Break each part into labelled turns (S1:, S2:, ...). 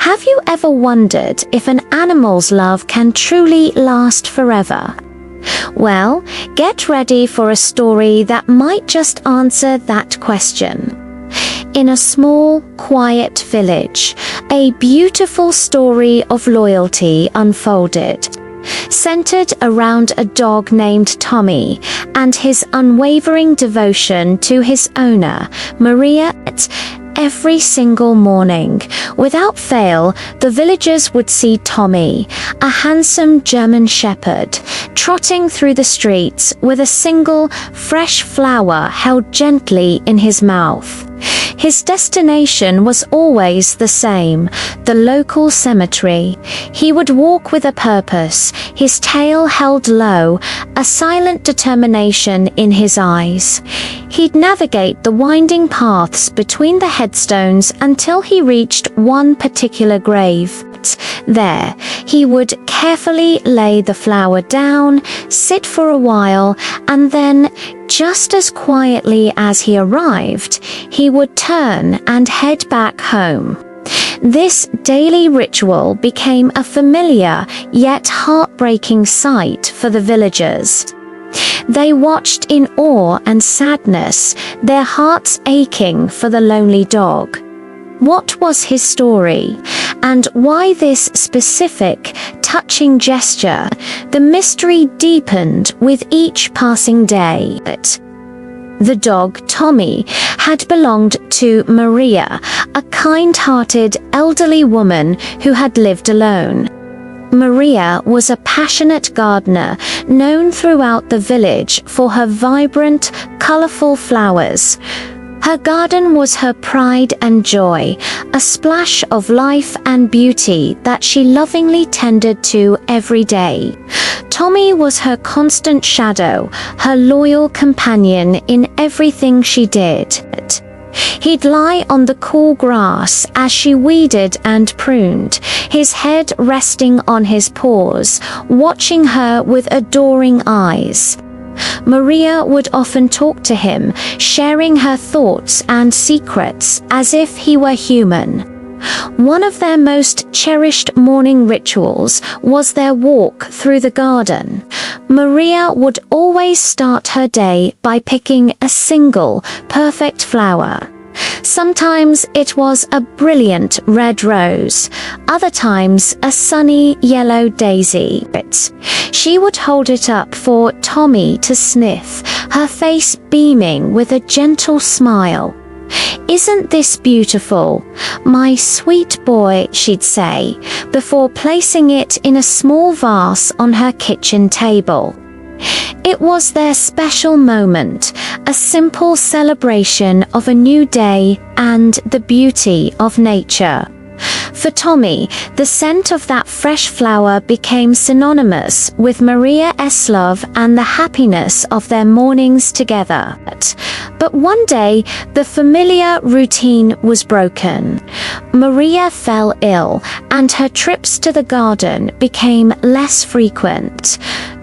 S1: Have you ever wondered if an animal's love can truly last forever? Well, get ready for a story that might just answer that question. In a small, quiet village, a beautiful story of loyalty unfolded, centered around a dog named Tommy and his unwavering devotion to his owner, Maria. Every single morning, without fail, the villagers would see Tommy, a handsome German shepherd, trotting through the streets with a single, fresh flower held gently in his mouth. His destination was always the same, the local cemetery. He would walk with a purpose, his tail held low, a silent determination in his eyes. He'd navigate the winding paths between the headstones until he reached one particular grave. There, he would carefully lay the flower down, sit for a while, and then, just as quietly as he arrived, he would turn and head back home. This daily ritual became a familiar yet heartbreaking sight for the villagers. They watched in awe and sadness, their hearts aching for the lonely dog. What was his story, and why this specific, touching gesture? The mystery deepened with each passing day. The dog, Tommy, had belonged to Maria, a kind-hearted elderly woman who had lived alone. Maria was a passionate gardener, known throughout the village for her vibrant, colorful flowers. Her garden was her pride and joy, a splash of life and beauty that she lovingly tended to every day. Tommy was her constant shadow, her loyal companion in everything she did. He'd lie on the cool grass as she weeded and pruned, his head resting on his paws, watching her with adoring eyes. Maria would often talk to him, sharing her thoughts and secrets as if he were human. One of their most cherished morning rituals was their walk through the garden. Maria would always start her day by picking a single, perfect flower. Sometimes it was a brilliant red rose, other times a sunny yellow daisy. She would hold it up for Tommy to sniff, her face beaming with a gentle smile. "Isn't this beautiful, my sweet boy?" she'd say, before placing it in a small vase on her kitchen table. It was their special moment, a simple celebration of a new day and the beauty of nature. For Tommy, the scent of that fresh flower became synonymous with Maria's love and the happiness of their mornings together. But one day, the familiar routine was broken. Maria fell ill, and her trips to the garden became less frequent.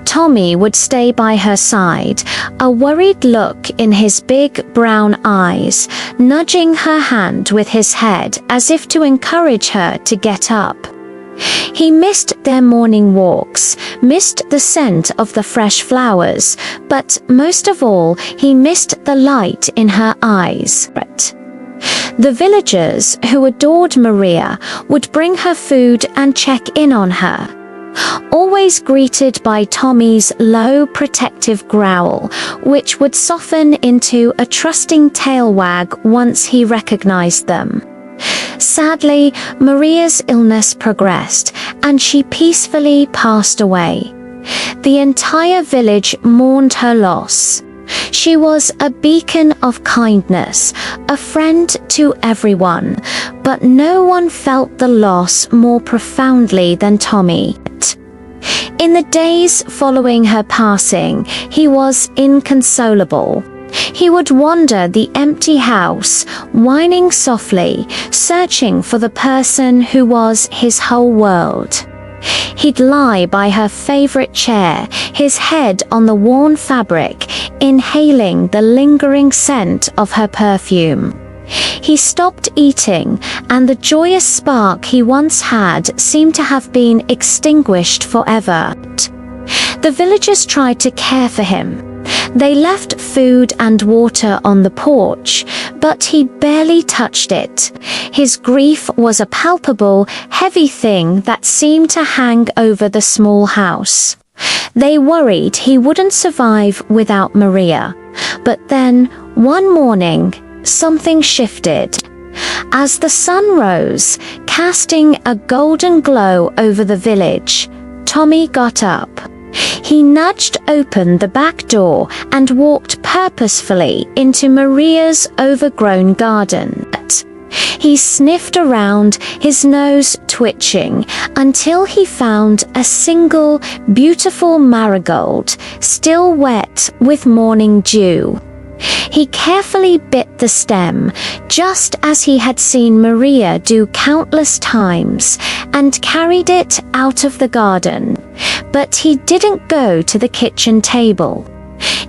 S1: Tommy would stay by her side, a worried look in his big brown eyes, nudging her hand with his head as if to encourage her to get up. He missed their morning walks, missed the scent of the fresh flowers, but most of all, he missed the light in her eyes. The villagers who adored Maria would bring her food and check in on her, always greeted by Tommy's low, protective growl, which would soften into a trusting tail wag once he recognized them. Sadly, Maria's illness progressed, and she peacefully passed away. The entire village mourned her loss. She was a beacon of kindness, a friend to everyone, but no one felt the loss more profoundly than Tommy. In the days following her passing, he was inconsolable. He would wander the empty house, whining softly, searching for the person who was his whole world. He'd lie by her favorite chair, his head on the worn fabric, inhaling the lingering scent of her perfume. He stopped eating, and the joyous spark he once had seemed to have been extinguished forever. The villagers tried to care for him. They left food and water on the porch, but he barely touched it. His grief was a palpable, heavy thing that seemed to hang over the small house. They worried he wouldn't survive without Maria. But then, one morning, something shifted. As the sun rose, casting a golden glow over the village, Tommy got up. He nudged open the back door and walked purposefully into Maria's overgrown garden. He sniffed around, his nose twitching, until he found a single, beautiful marigold, still wet with morning dew. He carefully bit the stem, just as he had seen Maria do countless times, and carried it out of the garden. But he didn't go to the kitchen table.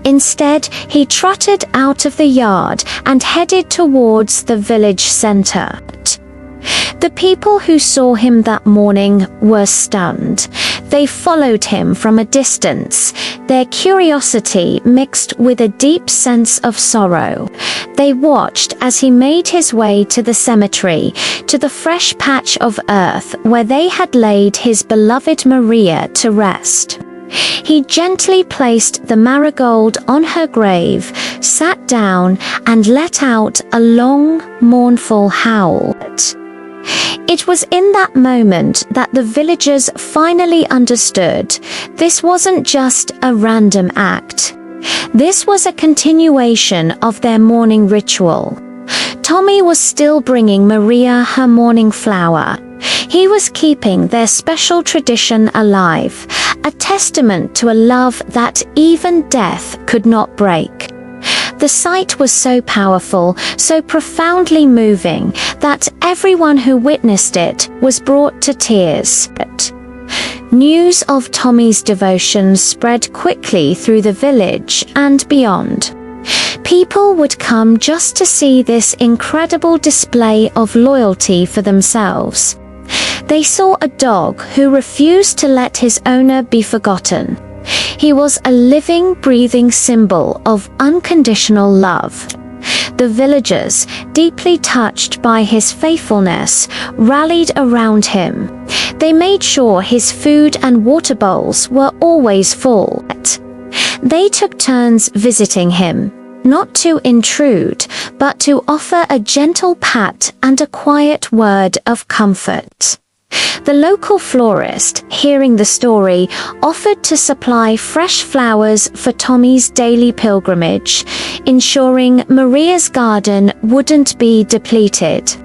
S1: Instead, he trotted out of the yard and headed towards the village center. The people who saw him that morning were stunned. They followed him from a distance, their curiosity mixed with a deep sense of sorrow. They watched as he made his way to the cemetery, to the fresh patch of earth where they had laid his beloved Maria to rest. He gently placed the marigold on her grave, sat down, and let out a long, mournful howl. It was in that moment that the villagers finally understood this wasn't just a random act. This was a continuation of their mourning ritual. Tommy was still bringing Maria her morning flower. He was keeping their special tradition alive, a testament to a love that even death could not break. The sight was so powerful, so profoundly moving, that everyone who witnessed it was brought to tears. News of Tommy's devotion spread quickly through the village and beyond. People would come just to see this incredible display of loyalty for themselves. They saw a dog who refused to let his owner be forgotten. He was a living, breathing symbol of unconditional love. The villagers, deeply touched by his faithfulness, rallied around him. They made sure his food and water bowls were always full. They took turns visiting him, not to intrude, but to offer a gentle pat and a quiet word of comfort. The local florist, hearing the story, offered to supply fresh flowers for Tommy's daily pilgrimage, ensuring Maria's garden wouldn't be depleted.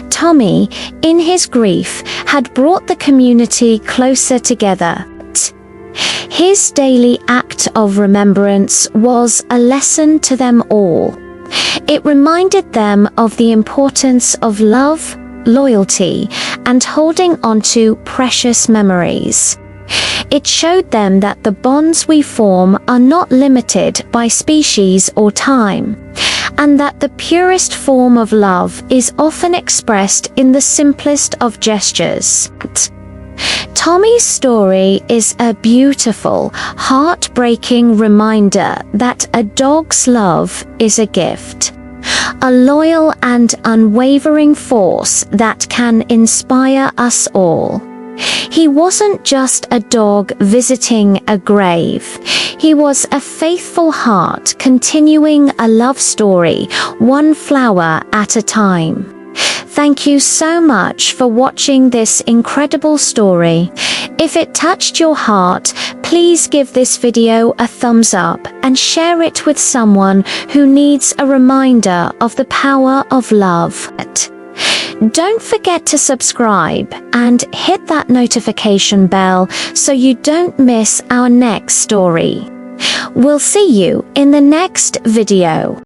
S1: Tommy, in his grief, had brought the community closer together. His daily act of remembrance was a lesson to them all. It reminded them of the importance of love, loyalty, and holding onto precious memories. It showed them that the bonds we form are not limited by species or time, and that the purest form of love is often expressed in the simplest of gestures. Tommy's story is a beautiful, heartbreaking reminder that a dog's love is a gift. A loyal and unwavering force that can inspire us all. He wasn't just a dog visiting a grave. He was a faithful heart continuing a love story, one flower at a time. Thank you so much for watching this incredible story. If it touched your heart, please give this video a thumbs up and share it with someone who needs a reminder of the power of love. Don't forget to subscribe and hit that notification bell so you don't miss our next story. We'll see you in the next video.